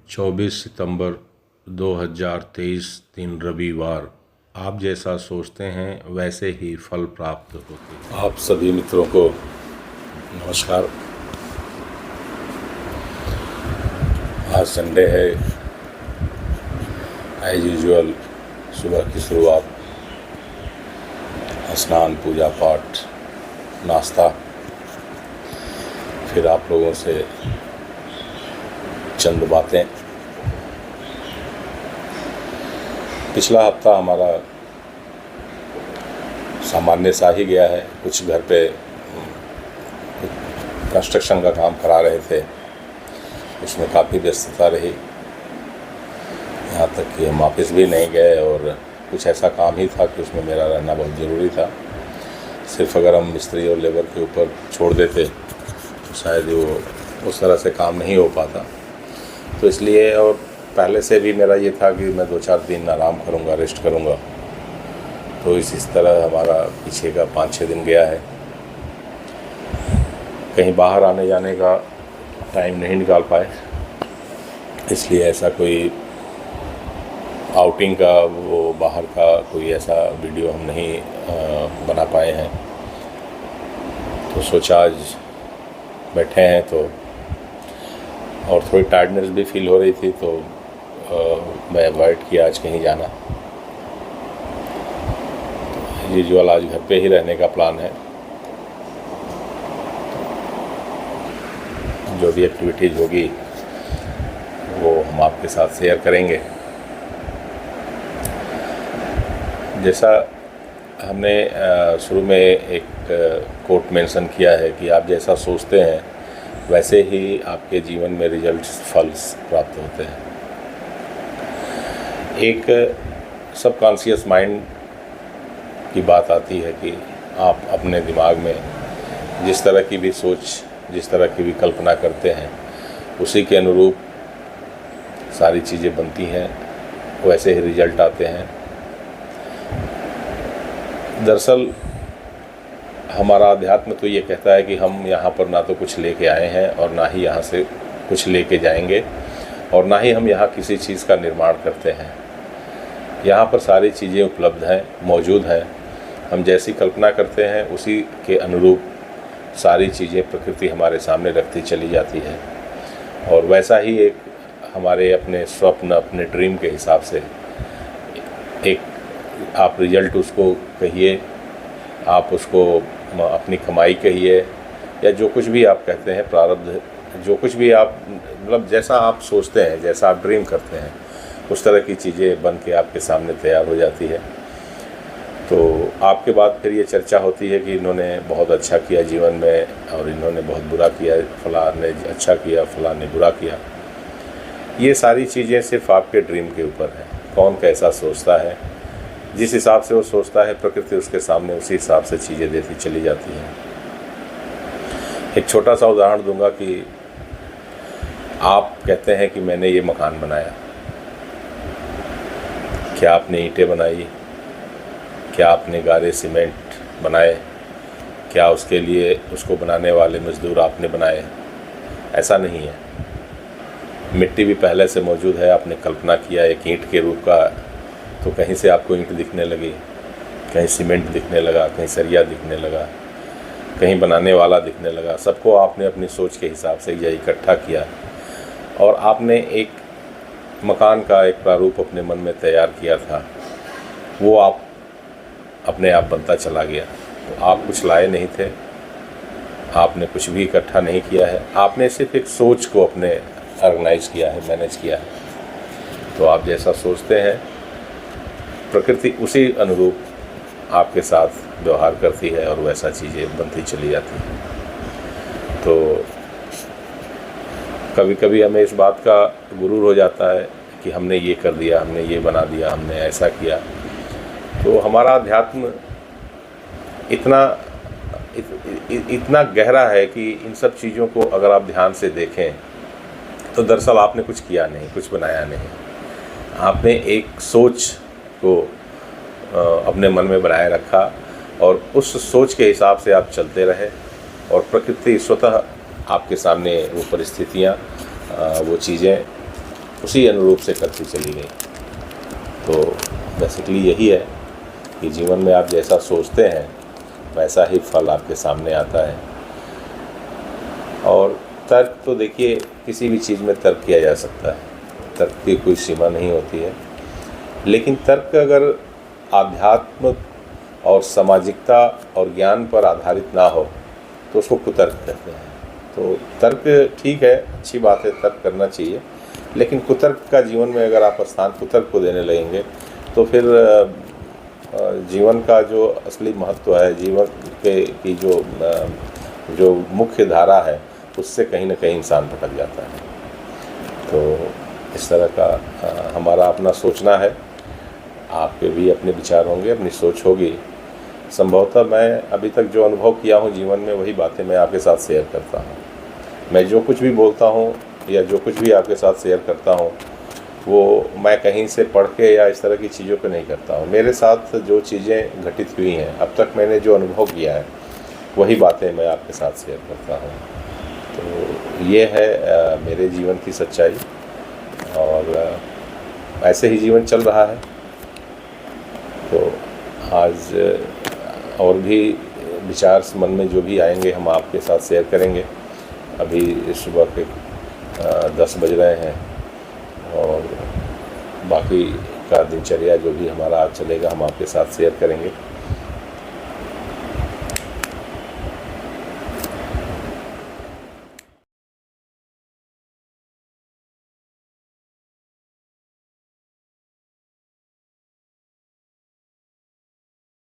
24 सितंबर 2023 दिन रविवार। आप जैसा सोचते हैं वैसे ही फल प्राप्त होते हैं। आप सभी मित्रों को नमस्कार। आज संडे है। एज यूजुअल सुबह की शुरुआत स्नान, पूजा पाठ, नाश्ता, फिर आप लोगों से चंद बातें। पिछला हफ्ता हमारा सामान्य सा ही गया है। कुछ घर पे कंस्ट्रक्शन का काम करा रहे थे, उसमें काफ़ी व्यस्तता रही। यहाँ तक कि हम ऑफिस भी नहीं गए और कुछ ऐसा काम ही था कि उसमें मेरा रहना बहुत ज़रूरी था। सिर्फ अगर हम मिस्त्री और लेबर के ऊपर छोड़ देते तो शायद वो उस तरह से काम नहीं हो पाता। तो इसलिए, और पहले से भी मेरा ये था कि मैं 2-4 दिन आराम करूँगा, रेस्ट करूँगा। तो इस तरह हमारा पीछे का 5-6 दिन गया है। कहीं बाहर आने जाने का टाइम नहीं निकाल पाए, इसलिए ऐसा कोई आउटिंग का, वो बाहर का कोई ऐसा वीडियो हम नहीं बना पाए हैं। तो सोचा आज बैठे हैं तो, और थोड़ी टायर्डनेस भी फील हो रही थी, तो मैं अवॉइड किया आज कहीं जाना। यूजुअल आज घर पे ही रहने का प्लान है। जो भी एक्टिविटीज़ होगी वो हम आपके साथ शेयर करेंगे। जैसा हमने शुरू में एक कोट मेंशन किया है कि आप जैसा सोचते हैं वैसे ही आपके जीवन में रिजल्ट, फल प्राप्त होते हैं। एक सबकॉन्शियस माइंड की बात आती है कि आप अपने दिमाग में जिस तरह की भी सोच, जिस तरह की भी कल्पना करते हैं, उसी के अनुरूप सारी चीज़ें बनती हैं, वैसे ही रिजल्ट आते हैं। दरअसल हमारा अध्यात्म तो ये कहता है कि हम यहाँ पर ना तो कुछ लेके आए हैं और ना ही यहाँ से कुछ लेके जाएंगे, और ना ही हम यहाँ किसी चीज़ का निर्माण करते हैं। यहाँ पर सारी चीज़ें उपलब्ध हैं, मौजूद हैं। हम जैसी कल्पना करते हैं उसी के अनुरूप सारी चीज़ें प्रकृति हमारे सामने रखती चली जाती है। और वैसा ही एक हमारे अपने स्वप्न, अपने ड्रीम के हिसाब से एक आप रिजल्ट उसको कहिए, आप उसको अपनी कमाई कहिए, या जो कुछ भी आप कहते हैं, प्रारब्ध, जो कुछ भी आप, मतलब जैसा आप सोचते हैं, जैसा आप ड्रीम करते हैं, उस तरह की चीज़ें बन के आपके सामने तैयार हो जाती है। तो आपके बाद फिर ये चर्चा होती है कि इन्होंने बहुत अच्छा किया जीवन में और इन्होंने बहुत बुरा किया, फलां ने अच्छा किया, फलां ने बुरा किया। ये सारी चीज़ें सिर्फ आपके ड्रीम के ऊपर हैं। कौन कैसा सोचता है, जिस हिसाब से वो सोचता है, प्रकृति उसके सामने उसी हिसाब से चीज़ें देती चली जाती हैं। एक छोटा सा उदाहरण दूंगा कि आप कहते हैं कि मैंने ये मकान बनाया। क्या आपने ईंटें बनाई? क्या आपने गारे सीमेंट बनाए? क्या उसके लिए उसको बनाने वाले मजदूर आपने बनाए? ऐसा नहीं है। मिट्टी भी पहले से मौजूद है। आपने कल्पना किया एक ईंट के रूप का, तो कहीं से आपको ईंट दिखने लगी, कहीं सीमेंट दिखने लगा, कहीं सरिया दिखने लगा, कहीं बनाने वाला दिखने लगा। सबको आपने अपनी सोच के हिसाब से यह इकट्ठा किया और आपने एक मकान का एक प्रारूप अपने मन में तैयार किया था। वो आप अपने आप बनता चला गया। तो आप कुछ लाए नहीं थे, आपने कुछ भी इकट्ठा नहीं किया है, आपने सिर्फ एक सोच को अपने ऑर्गेनाइज किया है, मैनेज किया है। तो आप जैसा सोचते हैं प्रकृति उसी अनुरूप आपके साथ व्यवहार करती है और वैसा चीज़ें बनती चली जाती हैं। तो कभी कभी हमें इस बात का गुरूर हो जाता है कि हमने ये कर दिया, हमने ये बना दिया, हमने ऐसा किया। तो हमारा अध्यात्म इतना गहरा है कि इन सब चीज़ों को अगर आप ध्यान से देखें तो दरअसल आपने कुछ किया नहीं, कुछ बनाया नहीं। आपने एक सोच को अपने मन में बनाए रखा और उस सोच के हिसाब से आप चलते रहे और प्रकृति स्वतः आपके सामने वो परिस्थितियाँ, वो चीज़ें उसी अनुरूप से करती चली गई। तो बेसिकली यही है कि जीवन में आप जैसा सोचते हैं वैसा ही फल आपके सामने आता है। और तर्क तो देखिए, किसी भी चीज़ में तर्क किया जा सकता है, तर्क की कोई सीमा नहीं होती है। लेकिन तर्क अगर आध्यात्म और सामाजिकता और ज्ञान पर आधारित ना हो तो उसको कुतर्क कहते हैं। तो तर्क ठीक है, अच्छी बात है, तर्क करना चाहिए, लेकिन कुतर्क का जीवन में अगर आप स्थान कुतर्क को देने लगेंगे तो फिर जीवन का जो असली महत्व है, जीवन के की जो मुख्य धारा है, उससे कहीं ना कहीं इंसान भटक जाता है। तो इस तरह का हमारा अपना सोचना है। आपके भी अपने विचार होंगे, अपनी सोच होगी। संभवतः मैं अभी तक जो अनुभव किया हूँ जीवन में, वही बातें मैं आपके साथ शेयर करता हूँ। मैं जो कुछ भी बोलता हूँ या जो कुछ भी आपके साथ शेयर करता हूँ वो मैं कहीं से पढ़ के या इस तरह की चीज़ों पे नहीं करता हूँ। मेरे साथ जो चीज़ें घटित हुई हैं, अब तक मैंने जो अनुभव किया है, वही बातें मैं आपके साथ शेयर करता हूँ। तो ये है मेरे जीवन की सच्चाई, और ऐसे ही जीवन चल रहा है। तो आज और भी विचार मन में जो भी आएंगे हम आपके साथ शेयर करेंगे। अभी सुबह के 10 बज रहे हैं, और बाकी का दिनचर्या जो भी हमारा आज चलेगा हम आपके साथ शेयर करेंगे।